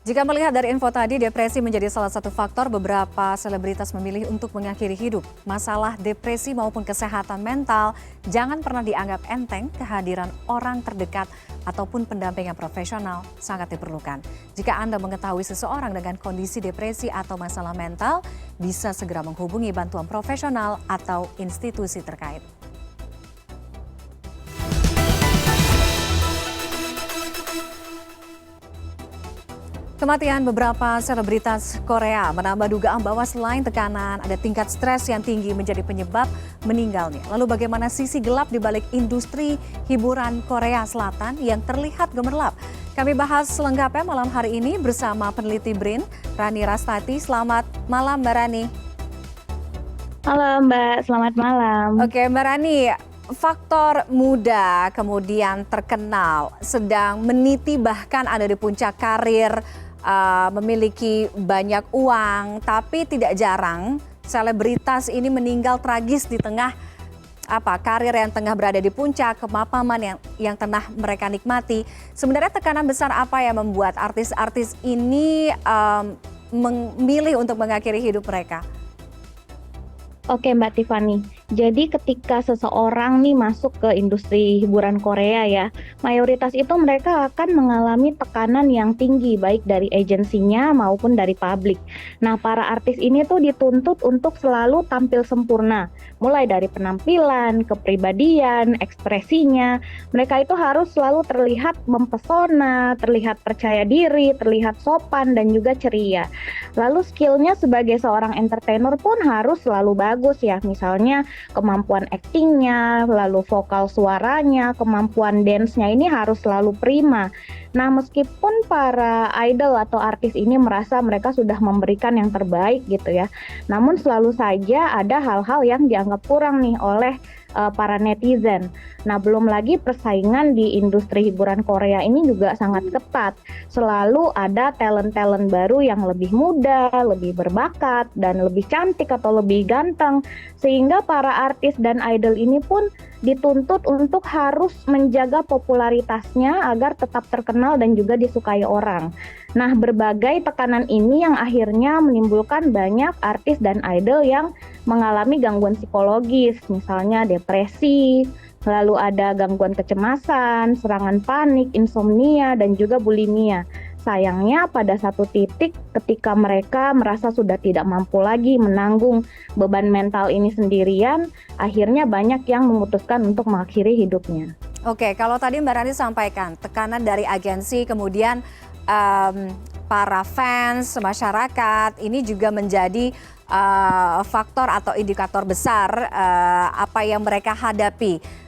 Jika melihat dari info tadi, depresi menjadi salah satu faktor beberapa selebritas memilih untuk mengakhiri hidup. Masalah depresi maupun kesehatan mental jangan pernah dianggap enteng. Kehadiran orang terdekat ataupun pendampingan profesional sangat diperlukan. Jika Anda mengetahui seseorang dengan kondisi depresi atau masalah mental, bisa segera menghubungi bantuan profesional atau institusi terkait. Kematian beberapa selebritas Korea menambah dugaan bahwa selain tekanan, ada tingkat stres yang tinggi menjadi penyebab meninggalnya. Lalu bagaimana sisi gelap di balik industri hiburan Korea Selatan yang terlihat gemerlap? Kami bahas selengkapnya malam hari ini bersama peneliti BRIN, Rani Rastati. Selamat malam Mbak Rani. Halo Mbak, selamat malam. Oke Mbak Rani, faktor muda kemudian terkenal, sedang meniti bahkan ada di puncak karir, memiliki banyak uang, tapi tidak jarang selebritas ini meninggal tragis di tengah karir yang tengah berada di puncak, kemapanan yang tengah mereka nikmati. Sebenarnya tekanan besar apa yang membuat artis-artis ini memilih untuk mengakhiri hidup mereka? Oke Mbak Tiffany, jadi ketika seseorang nih masuk ke industri hiburan Korea ya, mayoritas itu mereka akan mengalami tekanan yang tinggi baik dari agensinya maupun dari publik. Nah para artis ini tuh dituntut untuk selalu tampil sempurna, mulai dari penampilan, kepribadian, ekspresinya. Mereka itu harus selalu terlihat mempesona, terlihat percaya diri, terlihat sopan dan juga ceria. Lalu skillnya sebagai seorang entertainer pun harus selalu bagus ya, misalnya kemampuan aktingnya, lalu vokal suaranya, kemampuan dance-nya ini harus selalu prima. Nah meskipun para idol atau artis ini merasa mereka sudah memberikan yang terbaik gitu ya, namun selalu saja ada hal-hal yang dianggap kurang nih oleh para netizen. Nah belum lagi persaingan di industri hiburan Korea ini juga sangat ketat. Selalu ada talent-talent baru yang lebih muda, lebih berbakat, dan lebih cantik atau lebih ganteng. Sehingga para artis dan idol ini pun dituntut untuk harus menjaga popularitasnya agar tetap terkenal dan juga disukai orang. Nah, berbagai tekanan ini yang akhirnya menimbulkan banyak artis dan idol yang mengalami gangguan psikologis, misalnya depresi, lalu ada gangguan kecemasan, serangan panik, insomnia, dan juga bulimia. Sayangnya pada satu titik ketika mereka merasa sudah tidak mampu lagi menanggung beban mental ini sendirian, akhirnya banyak yang memutuskan untuk mengakhiri hidupnya. Oke, kalau tadi Mbak Rani sampaikan tekanan dari agensi, kemudian para fans, masyarakat, ini juga menjadi faktor atau indikator besar apa yang mereka hadapi.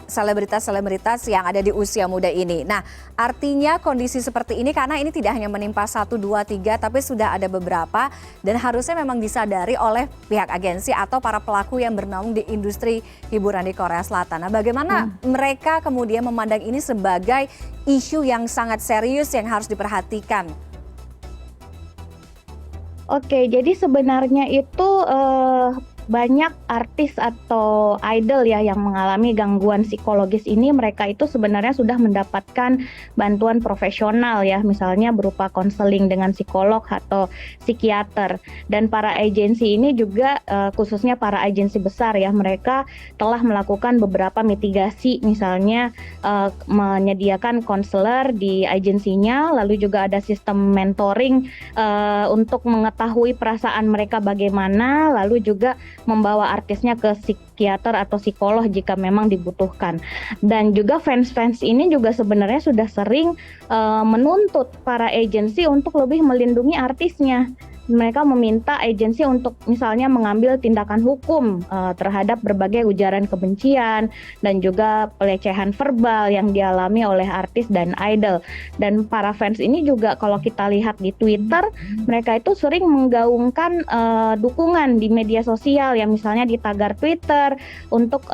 Selebritas-selebritas yang ada di usia muda ini. Nah, artinya kondisi seperti ini karena ini tidak hanya menimpa 1, 2, 3, tapi sudah ada beberapa dan harusnya memang disadari oleh pihak agensi atau para pelaku yang bernaung di industri hiburan di Korea Selatan. Nah, bagaimana mereka kemudian memandang ini sebagai isu yang sangat serius yang harus diperhatikan? Oke, jadi sebenarnya itu banyak artis atau idol ya yang mengalami gangguan psikologis ini, mereka itu sebenarnya sudah mendapatkan bantuan profesional ya, misalnya berupa konseling dengan psikolog atau psikiater. Dan para agensi ini juga khususnya para agensi besar ya, mereka telah melakukan beberapa mitigasi, misalnya menyediakan konselor di agensinya, lalu juga ada sistem mentoring untuk mengetahui perasaan mereka bagaimana, lalu juga membawa artisnya ke psikiater atau psikolog jika memang dibutuhkan. Dan juga fans-fans ini juga sebenarnya sudah sering menuntut para agensi untuk lebih melindungi artisnya. Mereka meminta agensi untuk misalnya mengambil tindakan hukum terhadap berbagai ujaran kebencian dan juga pelecehan verbal yang dialami oleh artis dan idol. Dan para fans ini juga kalau kita lihat di Twitter, mereka itu sering menggaungkan dukungan di media sosial yang misalnya di tagar Twitter untuk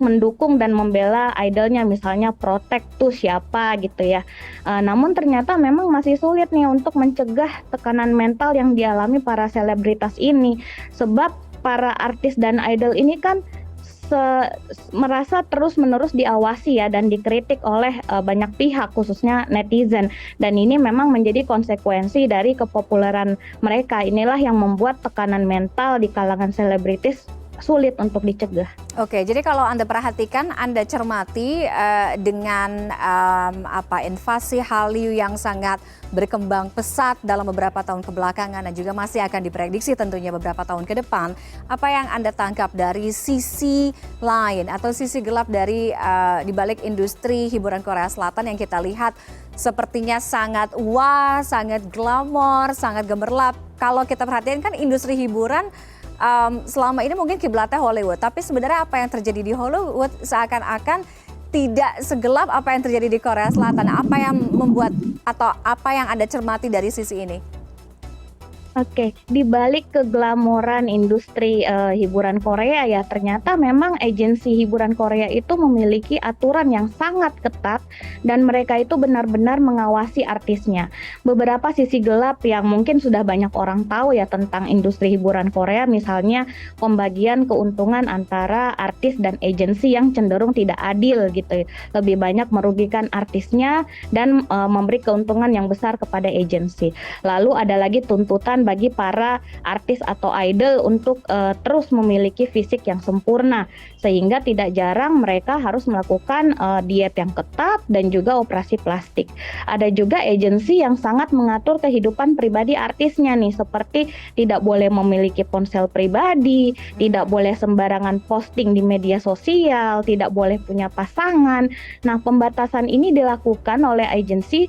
mendukung dan membela idolnya, misalnya protect tuh siapa gitu ya. Namun ternyata memang masih sulit nih untuk mencegah tekanan mental yang dialami para selebritas ini, sebab para artis dan idol ini kan merasa terus-menerus diawasi ya dan dikritik oleh banyak pihak khususnya netizen, dan ini memang menjadi konsekuensi dari kepopuleran mereka. Inilah yang membuat tekanan mental di kalangan selebritis sulit untuk dicegah. Oke, jadi kalau Anda perhatikan, Anda cermati dengan invasi Hallyu yang sangat berkembang pesat dalam beberapa tahun kebelakangan dan juga masih akan diprediksi tentunya beberapa tahun ke depan, apa yang Anda tangkap dari sisi lain atau sisi gelap dari di balik industri hiburan Korea Selatan yang kita lihat sepertinya sangat wah, sangat glamor, sangat gemerlap. Kalau kita perhatikan kan industri hiburan selama ini mungkin kiblatnya Hollywood, tapi sebenarnya apa yang terjadi di Hollywood seakan-akan tidak segelap apa yang terjadi di Korea Selatan. Apa yang membuat atau apa yang Anda cermati dari sisi ini? Oke, di balik keglamoran industri hiburan Korea ya, ternyata memang agensi hiburan Korea itu memiliki aturan yang sangat ketat dan mereka itu benar-benar mengawasi artisnya. Beberapa sisi gelap yang mungkin sudah banyak orang tahu ya tentang industri hiburan Korea, misalnya pembagian keuntungan antara artis dan agensi yang cenderung tidak adil gitu. Lebih banyak merugikan artisnya dan memberi keuntungan yang besar kepada agensi. Lalu ada lagi tuntutan bagi para artis atau idol untuk terus memiliki fisik yang sempurna, sehingga tidak jarang mereka harus melakukan diet yang ketat dan juga operasi plastik. Ada juga agensi yang sangat mengatur kehidupan pribadi artisnya nih, seperti tidak boleh memiliki ponsel pribadi, tidak boleh sembarangan posting di media sosial, tidak boleh punya pasangan. Nah, pembatasan ini dilakukan oleh agensi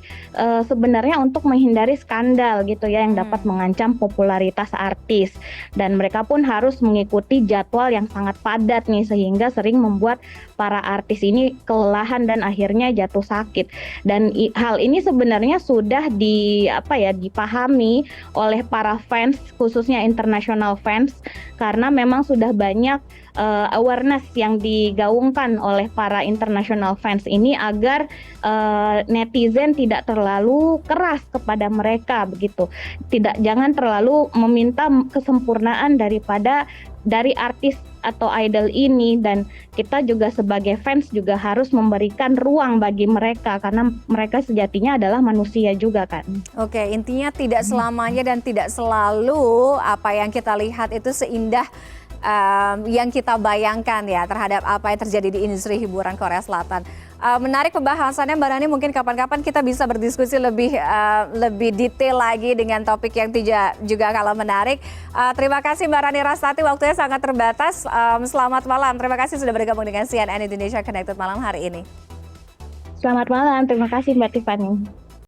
sebenarnya untuk menghindari skandal gitu ya yang dapat mengancam popularitas artis, dan mereka pun harus mengikuti jadwal yang sangat padat nih, sehingga sering membuat para artis ini kelelahan dan akhirnya jatuh sakit. Dan hal ini sebenarnya sudah dipahami oleh para fans, khususnya international fans, karena memang sudah banyak awareness yang digaungkan oleh para international fans ini agar netizen tidak terlalu keras kepada mereka begitu. Jangan terlalu meminta kesempurnaan dari artis atau idol ini, dan kita juga sebagai fans juga harus memberikan ruang bagi mereka karena mereka sejatinya adalah manusia juga kan. Oke, intinya tidak selamanya dan tidak selalu apa yang kita lihat itu seindah yang kita bayangkan ya terhadap apa yang terjadi di industri hiburan Korea Selatan. Menarik pembahasannya Mbak Nani, mungkin kapan-kapan kita bisa berdiskusi lebih detail lagi dengan topik yang juga kalah menarik. Terima kasih Mbak Rani Rastati, waktunya sangat terbatas. Selamat malam, terima kasih sudah bergabung dengan CNN Indonesia Connected malam hari ini. Selamat malam, terima kasih Mbak Tiffany.